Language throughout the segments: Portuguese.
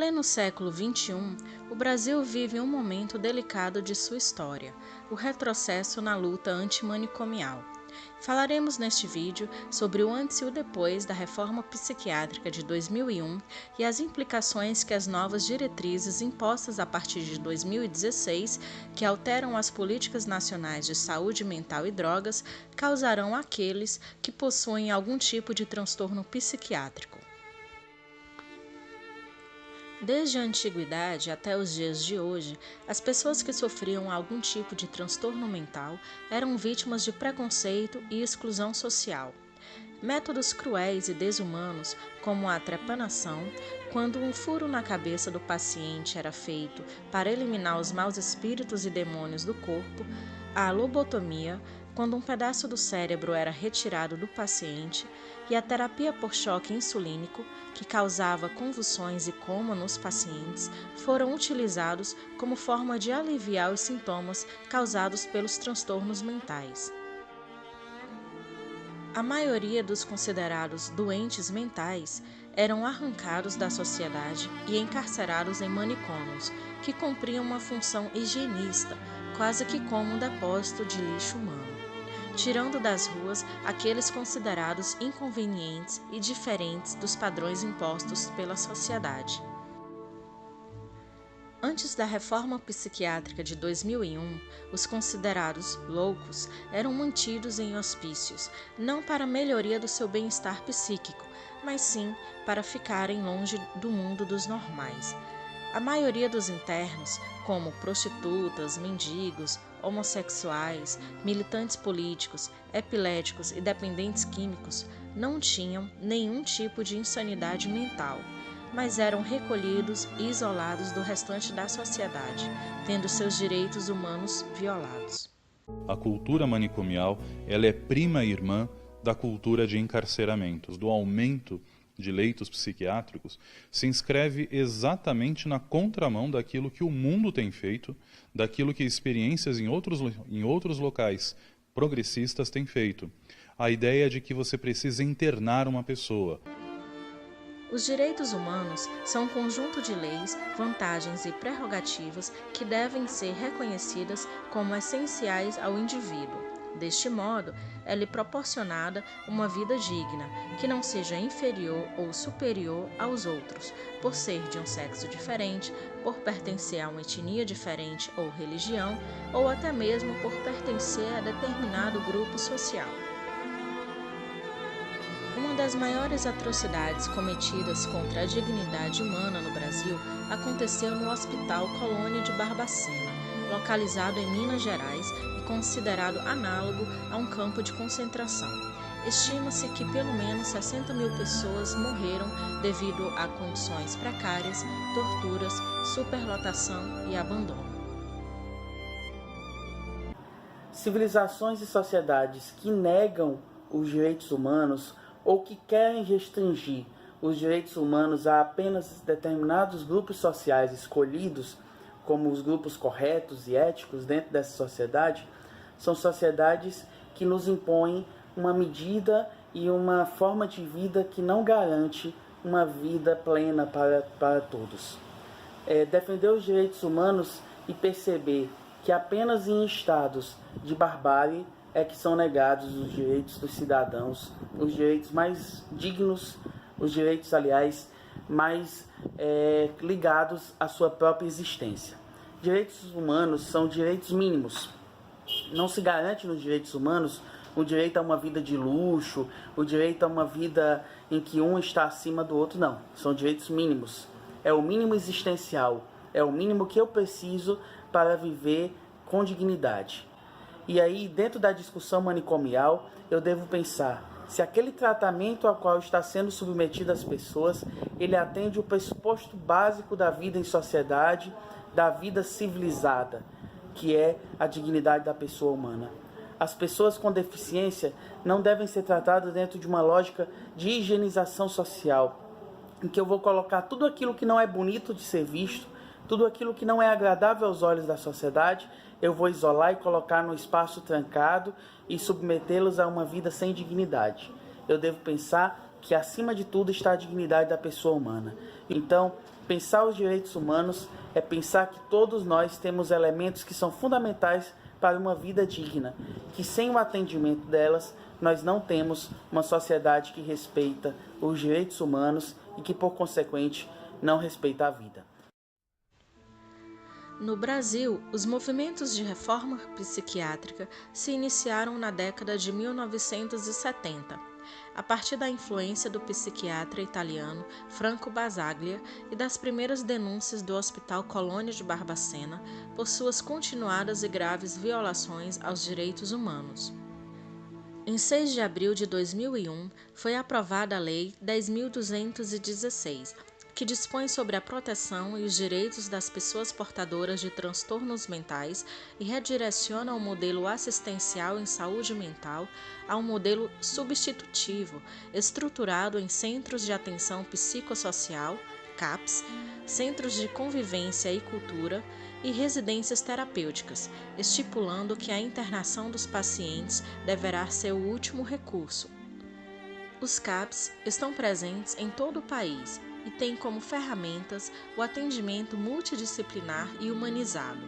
pleno século XXI, o Brasil vive um momento delicado de sua história, o retrocesso na luta antimanicomial. Falaremos neste vídeo sobre o antes e o depois da reforma psiquiátrica de 2001 e as implicações que as novas diretrizes impostas a partir de 2016, que alteram as políticas nacionais de saúde mental e drogas, causarão àqueles que possuem algum tipo de transtorno psiquiátrico. Desde a antiguidade até os dias de hoje, as pessoas que sofriam algum tipo de transtorno mental eram vítimas de preconceito e exclusão social. Métodos cruéis e desumanos, como a trepanação, quando um furo na cabeça do paciente era feito para eliminar os maus espíritos e demônios do corpo, a lobotomia, quando um pedaço do cérebro era retirado do paciente, e a terapia por choque insulínico, que causava convulsões e coma nos pacientes, foram utilizados como forma de aliviar os sintomas causados pelos transtornos mentais. A maioria dos considerados doentes mentais eram arrancados da sociedade e encarcerados em manicômios, que cumpriam uma função higienista, quase que como um depósito de lixo humano, tirando das ruas aqueles considerados inconvenientes e diferentes dos padrões impostos pela sociedade. Antes da reforma psiquiátrica de 2001, os considerados loucos eram mantidos em hospícios, não para a melhoria do seu bem-estar psíquico, mas sim para ficarem longe do mundo dos normais. A maioria dos internos, como prostitutas, mendigos, homossexuais, militantes políticos, epiléticos e dependentes químicos, não tinham nenhum tipo de insanidade mental, mas eram recolhidos e isolados do restante da sociedade, tendo seus direitos humanos violados. A cultura manicomial, ela é prima irmã da cultura de encarceramentos, do aumento de leitos psiquiátricos, se inscreve exatamente na contramão daquilo que o mundo tem feito, daquilo que experiências em outros locais progressistas têm feito. A ideia de que você precisa internar uma pessoa. Os direitos humanos são um conjunto de leis, vantagens e prerrogativas que devem ser reconhecidas como essenciais ao indivíduo. Deste modo, é-lhe proporcionada uma vida digna, que não seja inferior ou superior aos outros, por ser de um sexo diferente, por pertencer a uma etnia diferente ou religião, ou até mesmo por pertencer a determinado grupo social. Uma das maiores atrocidades cometidas contra a dignidade humana no Brasil aconteceu no Hospital Colônia de Barbacena, localizado em Minas Gerais e considerado análogo a um campo de concentração. Estima-se que pelo menos 60 mil pessoas morreram devido a condições precárias, torturas, superlotação e abandono. Civilizações e sociedades que negam os direitos humanos ou que querem restringir os direitos humanos a apenas determinados grupos sociais escolhidos como os grupos corretos e éticos dentro dessa sociedade, são sociedades que nos impõem uma medida e uma forma de vida que não garante uma vida plena para todos. Defender os direitos humanos e perceber que apenas em estados de barbárie é que são negados os direitos dos cidadãos, os direitos mais dignos, os direitos, aliás, mais ligados à sua própria existência. Direitos humanos são direitos mínimos. Não se garante nos direitos humanos o direito a uma vida de luxo, o direito a uma vida em que um está acima do outro, não. São direitos mínimos. É o mínimo existencial, é o mínimo que eu preciso para viver com dignidade. E aí, dentro da discussão manicomial, eu devo pensar se aquele tratamento ao qual está sendo submetido as pessoas, ele atende o pressuposto básico da vida em sociedade, da vida civilizada, que é a dignidade da pessoa humana. As pessoas com deficiência não devem ser tratadas dentro de uma lógica de higienização social, em que eu vou colocar tudo aquilo que não é bonito de ser visto, tudo aquilo que não é agradável aos olhos da sociedade, eu vou isolar e colocar num espaço trancado e submetê-los a uma vida sem dignidade. Eu devo pensar que acima de tudo está a dignidade da pessoa humana. Então, Pensar os direitos humanos é pensar que todos nós temos elementos que são fundamentais para uma vida digna, que sem o atendimento delas, nós não temos uma sociedade que respeita os direitos humanos e que, por consequente, não respeita a vida. No Brasil, os movimentos de reforma psiquiátrica se iniciaram na década de 1970, a partir da influência do psiquiatra italiano Franco Basaglia e das primeiras denúncias do Hospital Colônia de Barbacena por suas continuadas e graves violações aos direitos humanos. Em 6 de abril de 2001, foi aprovada a Lei 10.216, que dispõe sobre a proteção e os direitos das pessoas portadoras de transtornos mentais e redireciona o modelo assistencial em saúde mental a um modelo substitutivo, estruturado em Centros de Atenção Psicossocial, CAPS, Centros de Convivência e Cultura e residências terapêuticas, estipulando que a internação dos pacientes deverá ser o último recurso. Os CAPS estão presentes em todo o país e têm como ferramentas o atendimento multidisciplinar e humanizado.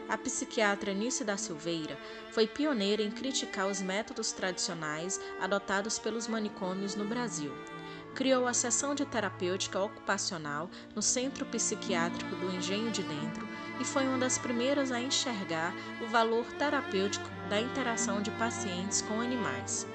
A psiquiatra Nice da Silveira foi pioneira em criticar os métodos tradicionais adotados pelos manicômios no Brasil. Criou a seção de terapêutica ocupacional no Centro Psiquiátrico do Engenho de Dentro e foi uma das primeiras a enxergar o valor terapêutico da interação de pacientes com animais.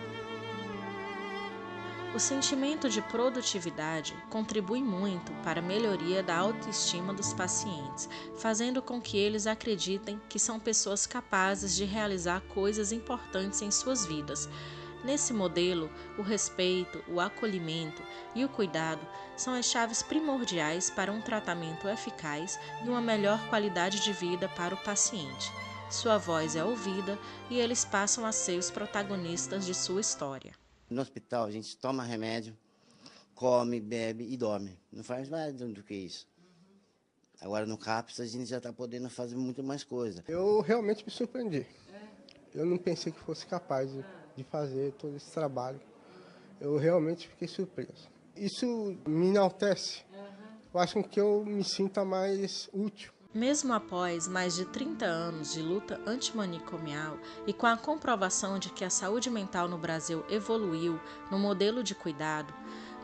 O sentimento de produtividade contribui muito para a melhoria da autoestima dos pacientes, fazendo com que eles acreditem que são pessoas capazes de realizar coisas importantes em suas vidas. Nesse modelo, o respeito, o acolhimento e o cuidado são as chaves primordiais para um tratamento eficaz e uma melhor qualidade de vida para o paciente. Sua voz é ouvida e eles passam a ser os protagonistas de sua história. No hospital, a gente toma remédio, come, bebe e dorme. Não faz mais do que isso. Agora, no CAPS, a gente já está podendo fazer muito mais coisa. Eu realmente me surpreendi. Eu não pensei que fosse capaz de fazer todo esse trabalho. Eu realmente fiquei surpreso. Isso me enaltece. Faz com que eu me sinta mais útil. Mesmo após mais de 30 anos de luta antimanicomial e com a comprovação de que a saúde mental no Brasil evoluiu no modelo de cuidado,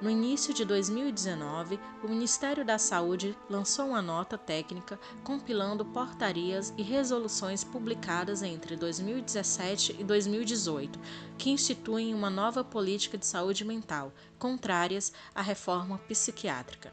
no início de 2019, o Ministério da Saúde lançou uma nota técnica compilando portarias e resoluções publicadas entre 2017 e 2018, que instituem uma nova política de saúde mental, contrárias à reforma psiquiátrica.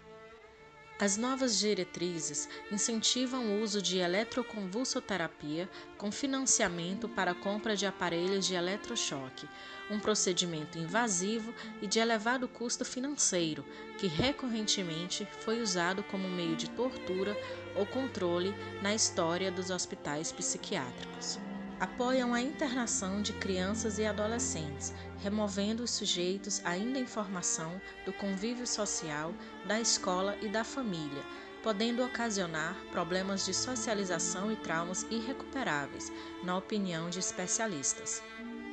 As novas diretrizes incentivam o uso de eletroconvulsoterapia com financiamento para a compra de aparelhos de eletrochoque, um procedimento invasivo e de elevado custo financeiro, que recorrentemente foi usado como meio de tortura ou controle na história dos hospitais psiquiátricos. Apoiam a internação de crianças e adolescentes, removendo os sujeitos ainda em formação do convívio social, da escola e da família, podendo ocasionar problemas de socialização e traumas irrecuperáveis, na opinião de especialistas.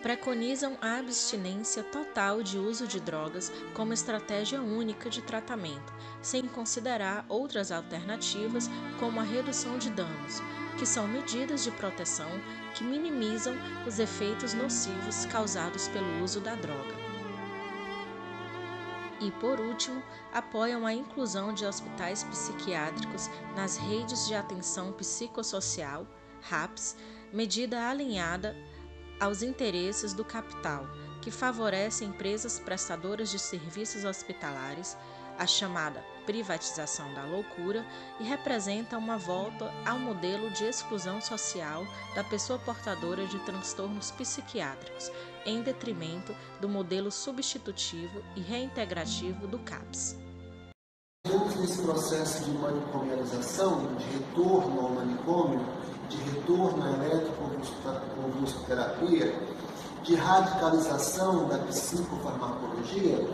Preconizam a abstinência total de uso de drogas como estratégia única de tratamento, sem considerar outras alternativas como a redução de danos, que são medidas de proteção que minimizam os efeitos nocivos causados pelo uso da droga. E, por último, apoiam a inclusão de hospitais psiquiátricos nas redes de atenção psicossocial, RAPS, medida alinhada aos interesses do capital, que favorece empresas prestadoras de serviços hospitalares, a chamada privatização da loucura, e representa uma volta ao modelo de exclusão social da pessoa portadora de transtornos psiquiátricos, em detrimento do modelo substitutivo e reintegrativo do CAPS. Dentro desse processo de manicomialização, de retorno ao manicômio, de retorno à eletroconvulsoterapia, de radicalização da psicofarmacologia,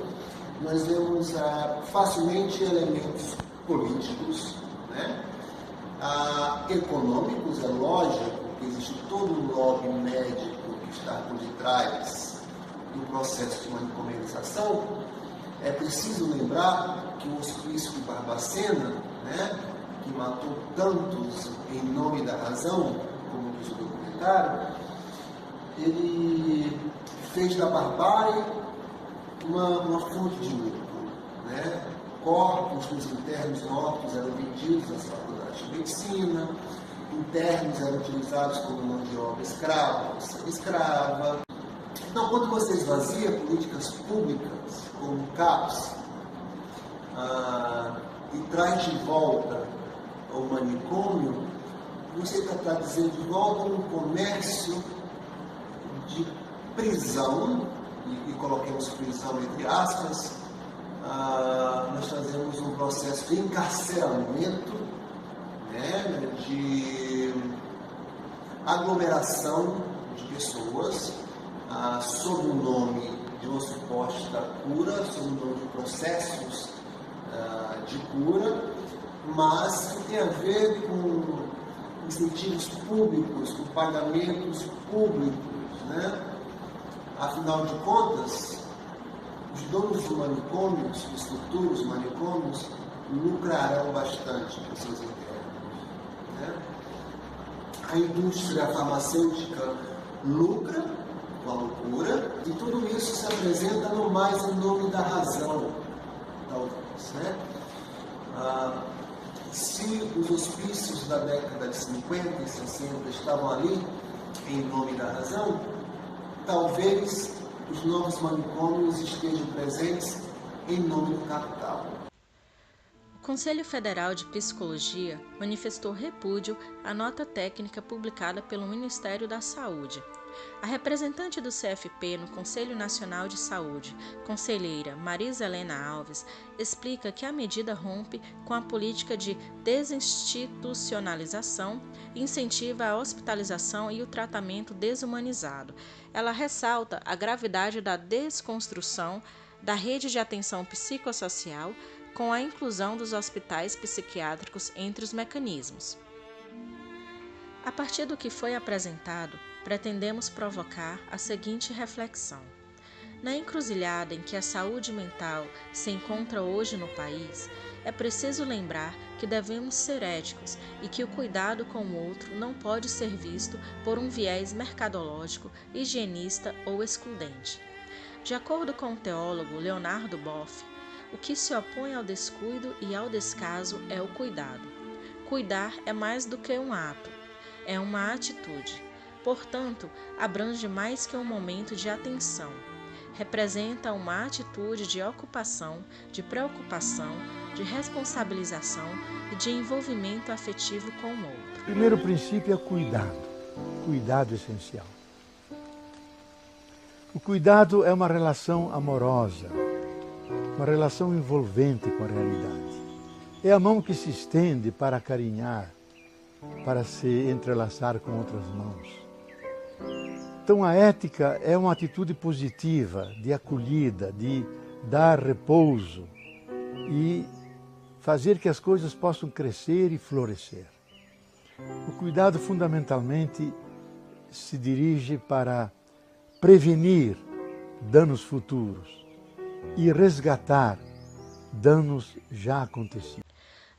nós vemos facilmente elementos políticos, né? Econômicos, é lógico que existe todo um lobby médico que está por detrás do processo de manicomialização. É preciso lembrar que o hospício de Barbacena, né, que matou tantos em nome da razão, como diz o documentário, ele fez da barbárie uma fonte de lucro, né? Corpos dos internos mortos eram vendidos às faculdades de medicina, internos eram utilizados como mão de obra escrava. Então, quando você esvazia políticas públicas, como o CAPS, e traz de volta ao manicômio, você está trazendo de volta um comércio de prisão, e coloquemos prisão entre aspas, nós fazemos um processo de encarceramento, né, de aglomeração de pessoas sob o nome de uma suposta cura, sob o nome de processos de cura, mas que tem a ver com incentivos públicos, com pagamentos públicos, né? Afinal de contas, os donos de manicômios, os futuros manicômios, lucrarão bastante com seus internos, né? A indústria farmacêutica lucra com a loucura, e tudo isso se apresenta no mais em nome da razão, talvez, né? Se os hospícios da década de 50 e 60 estavam ali em nome da razão, talvez os novos manicômios estejam presentes em nome do capital. O Conselho Federal de Psicologia manifestou repúdio à nota técnica publicada pelo Ministério da Saúde. A representante do CFP no Conselho Nacional de Saúde, conselheira Marisa Helena Alves, explica que a medida rompe com a política de desinstitucionalização e incentiva a hospitalização e o tratamento desumanizado. Ela ressalta a gravidade da desconstrução da rede de atenção psicossocial com a inclusão dos hospitais psiquiátricos entre os mecanismos. A partir do que foi apresentado, pretendemos provocar a seguinte reflexão. Na encruzilhada em que a saúde mental se encontra hoje no país, é preciso lembrar que devemos ser éticos e que o cuidado com o outro não pode ser visto por um viés mercadológico, higienista ou excludente. De acordo com o teólogo Leonardo Boff, o que se opõe ao descuido e ao descaso é o cuidado. Cuidar é mais do que um ato, é uma atitude. Portanto, abrange mais que um momento de atenção. Representa uma atitude de ocupação, de preocupação, de responsabilização e de envolvimento afetivo com o outro. O primeiro princípio é cuidado. Cuidado essencial. O cuidado é uma relação amorosa, uma relação envolvente com a realidade. É a mão que se estende para acarinhar, para se entrelaçar com outras mãos. Então a ética é uma atitude positiva, de acolhida, de dar repouso e fazer que as coisas possam crescer e florescer. O cuidado fundamentalmente se dirige para prevenir danos futuros e resgatar danos já acontecidos.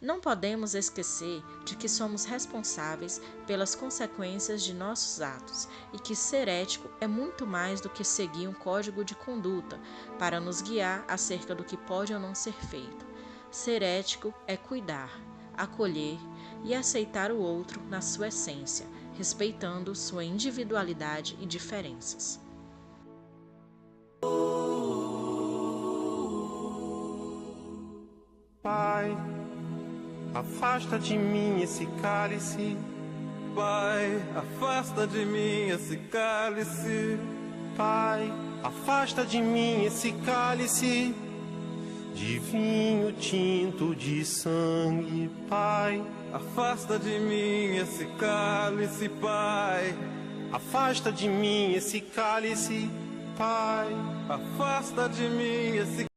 Não podemos esquecer de que somos responsáveis pelas consequências de nossos atos e que ser ético é muito mais do que seguir um código de conduta para nos guiar acerca do que pode ou não ser feito. Ser ético é cuidar, acolher e aceitar o outro na sua essência, respeitando sua individualidade e diferenças. Pai, afasta de mim esse cálice. Pai, afasta de mim esse cálice. Pai, afasta de mim esse cálice de vinho tinto de sangue. Pai, afasta de mim esse cálice, Pai. Afasta de mim esse cálice, Pai. Afasta de mim esse